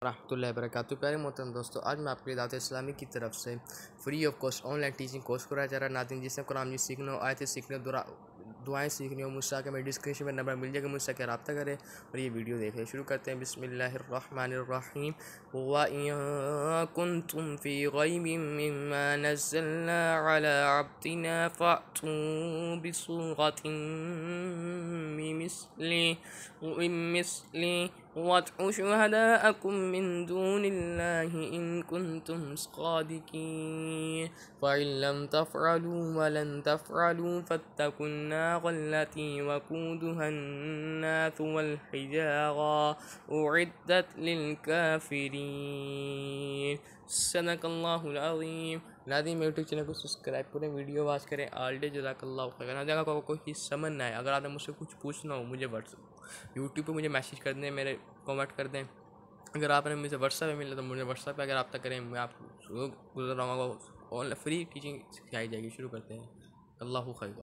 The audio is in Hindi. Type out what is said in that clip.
रहमतुल्लाहि व बरकातुहू। प्यारे मोहतरम दोस्तों, आज मैं आपके लिए दावत इस्लामी की तरफ से free of cost online teaching course कराया जा रहा है। नाज़रीन, जिसने कुरान मजीद सीखना हो, आयतें सीखने हो, दुआएं सीखनी हो, मुझसे आके मेरे डिस्क्रिप्शन में नंबर मिल जाएगा, मुझसे क्या रब्ता करें और ये वीडियो देखें। शुरू करते हैं। बिस्मिल्लाहिर्रहमानिर्रहीम। व इन कुंतुम फी गैबिम मिम्मा नज़्ज़लना अला अब्दिना फ़अतू बिसूरतिन मिस्ली वदउ शुहदाअकुम मिन दूनिल्लाहि इन कुंतुम सादिकीन फ़इन लम तफ़अलू व लन तफ़अलू फत्तकुन्नारल्लती वक़ूदुहन्नासु वल हिजारा उइद्दत लिलकाफ़िरीन। सदक़ल्लाहुल अज़ीम। नाज़रीन, मेरे यूट्यूब चैनल को सब्सक्राइब करें, वीडियो वॉच करें। ऑल डे जज़ाकल्लाहु खैरन। अगर आपको कोई समझ ना आए, अगर आपने मुझसे कुछ पूछना हो, मुझे यूट्यूब पे मुझे मैसेज कर दें, मेरे कमेंट कर दें। अगर आपने मुझे व्हाट्सएप पे मिला तो मुझे व्हाट्सएप पे अगर रब्ता करें, मैं आपको गुजर रहा हूँ। ऑनलाइन फ्री टीचिंग सिखाई जाएगी। शुरू करते हैं। अल्लाहु खैर।